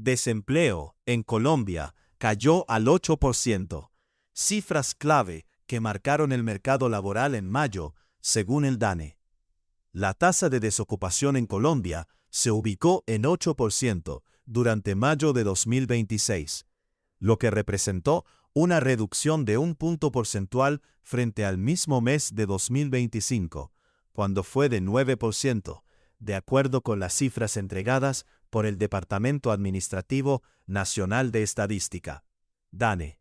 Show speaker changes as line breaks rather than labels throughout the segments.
Desempleo en Colombia cayó al 8%, cifras clave que marcaron el mercado laboral en mayo, según el DANE. La tasa de desocupación en Colombia se ubicó en 8% durante mayo de 2026, lo que representó una reducción de 1 punto porcentual frente al mismo mes de 2025, cuando fue de 9%, de acuerdo con las cifras entregadas por el Departamento Administrativo Nacional de Estadística, DANE.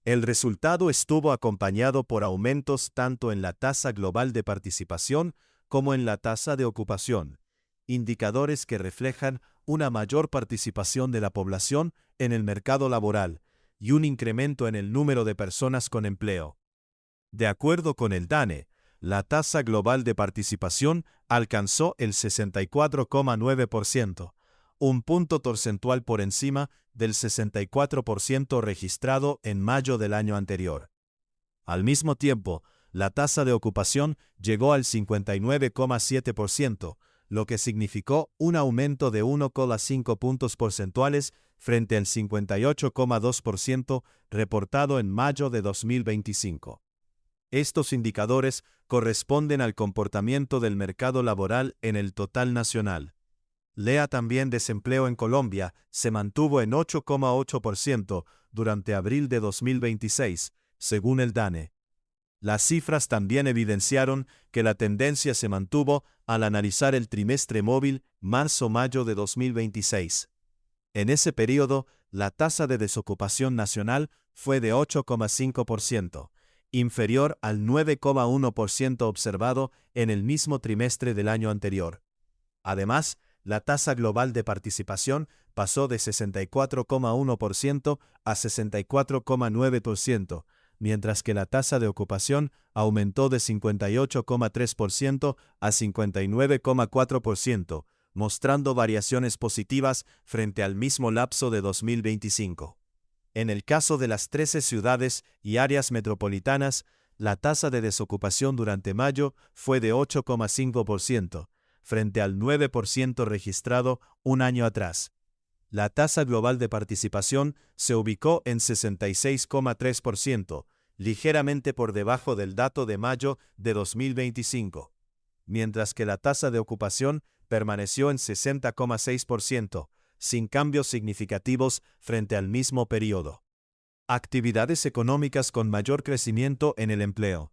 El resultado estuvo acompañado por aumentos tanto en la tasa global de participación como en la tasa de ocupación, indicadores que reflejan una mayor participación de la población en el mercado laboral y un incremento en el número de personas con empleo. De acuerdo con el DANE, la tasa global de participación alcanzó el 64,9%, 1 punto porcentual por encima del 64% registrado en mayo del año anterior. Al mismo tiempo, la tasa de ocupación llegó al 59,7%, lo que significó un aumento de 1,5 puntos porcentuales frente al 58,2% reportado en mayo de 2025. Estos indicadores corresponden al comportamiento del mercado laboral en el total nacional. Lea también desempleo en Colombia se mantuvo en 8,8% durante abril de 2026, según el DANE. Las cifras también evidenciaron que la tendencia se mantuvo al analizar el trimestre móvil marzo-mayo de 2026. En ese periodo, la tasa de desocupación nacional fue de 8,5%, inferior al 9,1% observado en el mismo trimestre del año anterior. Además, la tasa global de participación pasó de 64,1% a 64,9%, mientras que la tasa de ocupación aumentó de 58,3% a 59,4%, mostrando variaciones positivas frente al mismo lapso de 2025. En el caso de las 13 ciudades y áreas metropolitanas, la tasa de desocupación durante mayo fue de 8,5%, frente al 9% registrado un año atrás. La tasa global de participación se ubicó en 66,3%, ligeramente por debajo del dato de mayo de 2025, mientras que la tasa de ocupación permaneció en 60,6%, sin cambios significativos frente al mismo periodo. Actividades económicas con mayor crecimiento en el empleo.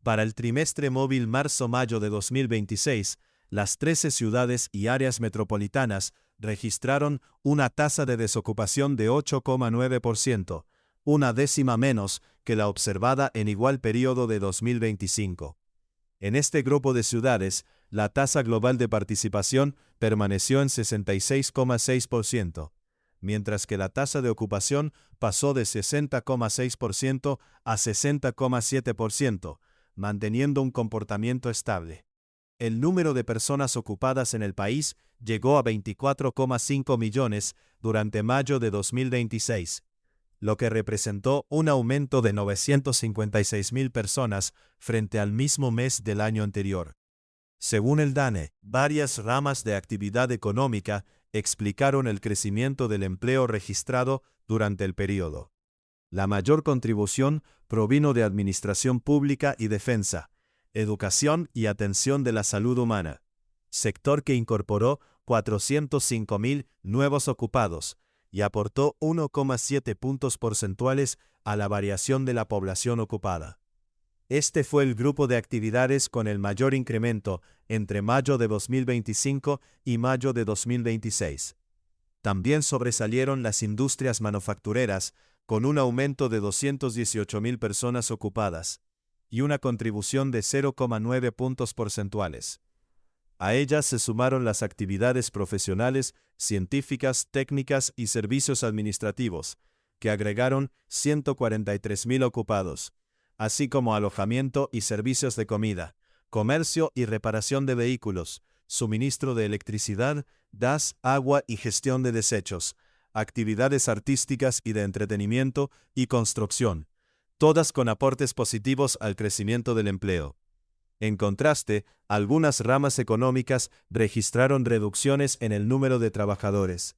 Para el trimestre móvil marzo-mayo de 2026, las 13 ciudades y áreas metropolitanas registraron una tasa de desocupación de 8,9%, una décima menos que la observada en igual periodo de 2025. En este grupo de ciudades, la tasa global de participación permaneció en 66,6%, mientras que la tasa de ocupación pasó de 60,6% a 60,7%, manteniendo un comportamiento estable. El número de personas ocupadas en el país llegó a 24,5 millones durante mayo de 2026, lo que representó un aumento de 956,000 personas frente al mismo mes del año anterior. Según el DANE, varias ramas de actividad económica explicaron el crecimiento del empleo registrado durante el periodo. La mayor contribución provino de administración pública y defensa, educación y atención de la salud humana, sector que incorporó 405,000 nuevos ocupados y aportó 1,7 puntos porcentuales a la variación de la población ocupada. Este fue el grupo de actividades con el mayor incremento entre mayo de 2025 y mayo de 2026. También sobresalieron las industrias manufactureras, con un aumento de 218,000 personas ocupadas y una contribución de 0,9 puntos porcentuales. A ellas se sumaron las actividades profesionales, científicas, técnicas y servicios administrativos, que agregaron 143,000 ocupados, así como alojamiento y servicios de comida, comercio y reparación de vehículos, suministro de electricidad, gas, agua y gestión de desechos, actividades artísticas y de entretenimiento y construcción, todas con aportes positivos al crecimiento del empleo. En contraste, algunas ramas económicas registraron reducciones en el número de trabajadores.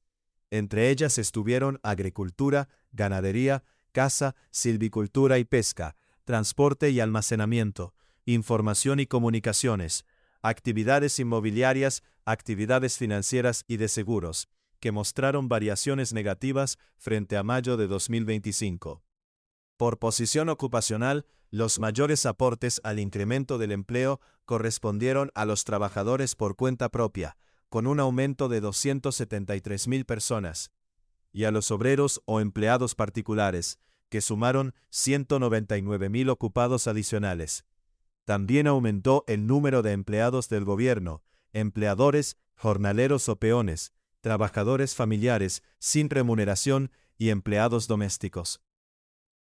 Entre ellas estuvieron agricultura, ganadería, caza, silvicultura y pesca, transporte y almacenamiento, información y comunicaciones, actividades inmobiliarias, actividades financieras y de seguros, que mostraron variaciones negativas frente a mayo de 2025. Por posición ocupacional, los mayores aportes al incremento del empleo correspondieron a los trabajadores por cuenta propia, con un aumento de 273.000 personas, y a los obreros o empleados particulares, que sumaron 199.000 ocupados adicionales. También aumentó el número de empleados del gobierno, empleadores, jornaleros o peones, trabajadores familiares sin remuneración y empleados domésticos.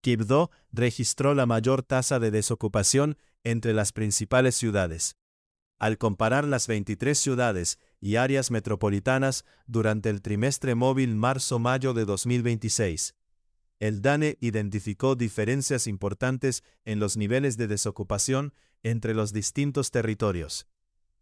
Quibdó registró la mayor tasa de desocupación entre las principales ciudades. Al comparar las 23 ciudades y áreas metropolitanas durante el trimestre móvil marzo-mayo de 2026, el DANE identificó diferencias importantes en los niveles de desocupación entre los distintos territorios.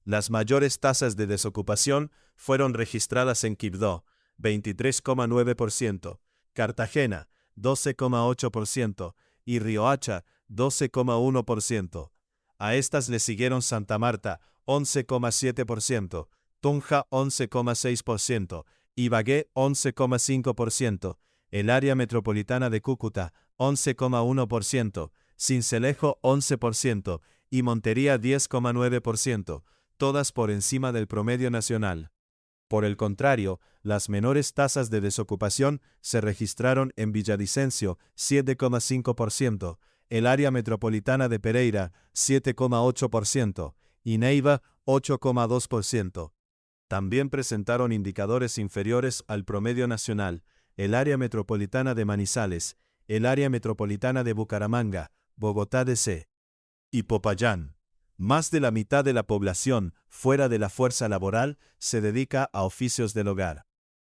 Las mayores tasas de desocupación fueron registradas en Quibdó, 23,9%, Cartagena, 12,8%, y Riohacha, 12,1%. A estas le siguieron Santa Marta, 11,7%, Tunja, 11,6%, Ibagué, 11,5%, el área metropolitana de Cúcuta, 11,1%, Sincelejo, 11%, y Montería, 10,9%, todas por encima del promedio nacional. Por el contrario, las menores tasas de desocupación se registraron en Villavicencio, 7,5%, el área metropolitana de Pereira, 7,8%, y Neiva, 8,2%. También presentaron indicadores inferiores al promedio nacional, el área metropolitana de Manizales, el área metropolitana de Bucaramanga, Bogotá DC y Popayán. Más de la mitad de la población, fuera de la fuerza laboral, se dedica a oficios del hogar.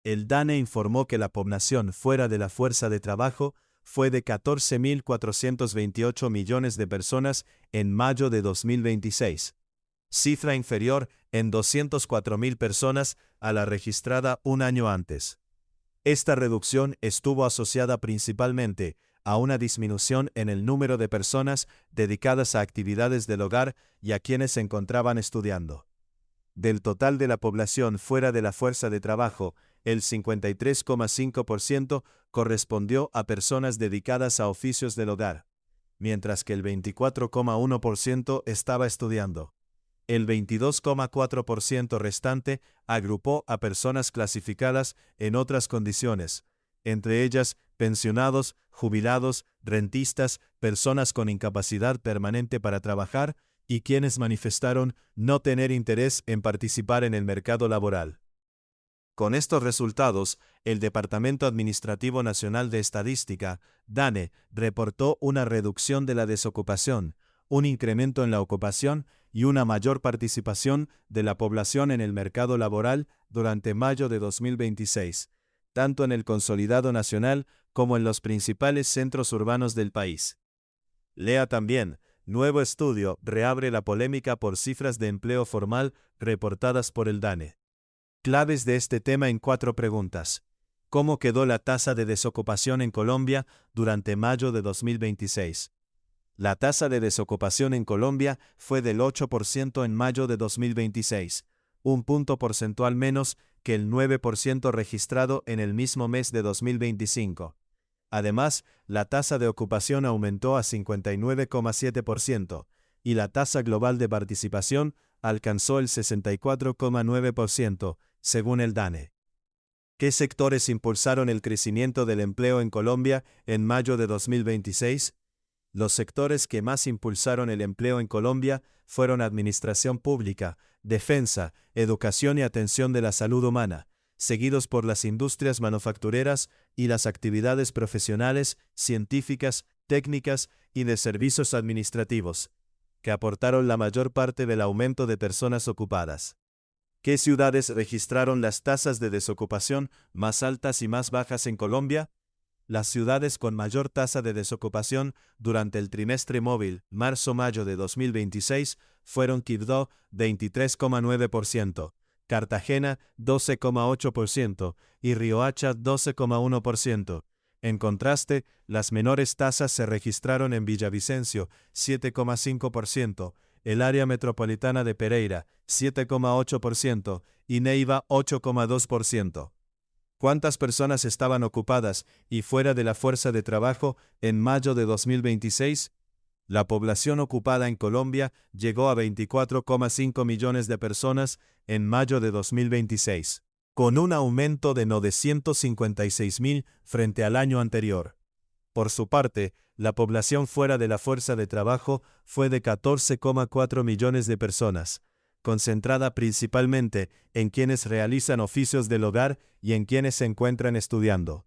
El DANE informó que la población fuera de la fuerza de trabajo fue de 14.428 millones de personas en mayo de 2026, cifra inferior en 204.000 personas a la registrada un año antes. Esta reducción estuvo asociada principalmente a una disminución en el número de personas dedicadas a actividades del hogar y a quienes se encontraban estudiando. Del total de la población fuera de la fuerza de trabajo, el 53,5% correspondió a personas dedicadas a oficios del hogar, mientras que el 24,1% estaba estudiando. El 22,4% restante agrupó a personas clasificadas en otras condiciones, entre ellas pensionados, jubilados, rentistas, personas con incapacidad permanente para trabajar y quienes manifestaron no tener interés en participar en el mercado laboral. Con estos resultados, el Departamento Administrativo Nacional de Estadística, DANE, reportó una reducción de la desocupación, un incremento en la ocupación y una mayor participación de la población en el mercado laboral durante mayo de 2026, tanto en el consolidado nacional como en los principales centros urbanos del país. Lea también, nuevo estudio reabre la polémica por cifras de empleo formal reportadas por el DANE. Claves de este tema en 4 preguntas. ¿Cómo quedó la tasa de desocupación en Colombia durante mayo de 2026? La tasa de desocupación en Colombia fue del 8% en mayo de 2026, un punto porcentual menos que el 9% registrado en el mismo mes de 2025. Además, la tasa de ocupación aumentó a 59,7% y la tasa global de participación alcanzó el 64,9%, según el DANE. ¿Qué sectores impulsaron el crecimiento del empleo en Colombia en mayo de 2026? Los sectores que más impulsaron el empleo en Colombia fueron administración pública, defensa, educación y atención de la salud humana, seguidos por las industrias manufactureras y las actividades profesionales, científicas, técnicas y de servicios administrativos, que aportaron la mayor parte del aumento de personas ocupadas. ¿Qué ciudades registraron las tasas de desocupación más altas y más bajas en Colombia? Las ciudades con mayor tasa de desocupación durante el trimestre móvil marzo-mayo de 2026 fueron Quibdó, 23,9%, Cartagena 12,8% y Riohacha 12,1%. En contraste, las menores tasas se registraron en Villavicencio 7,5%, el área metropolitana de Pereira 7,8% y Neiva 8,2%. ¿Cuántas personas estaban ocupadas y fuera de la fuerza de trabajo en mayo de 2026? La población ocupada en Colombia llegó a 24,5 millones de personas en mayo de 2026, con un aumento de 956.000 frente al año anterior. Por su parte, la población fuera de la fuerza de trabajo fue de 14,4 millones de personas, concentrada principalmente en quienes realizan oficios del hogar y en quienes se encuentran estudiando.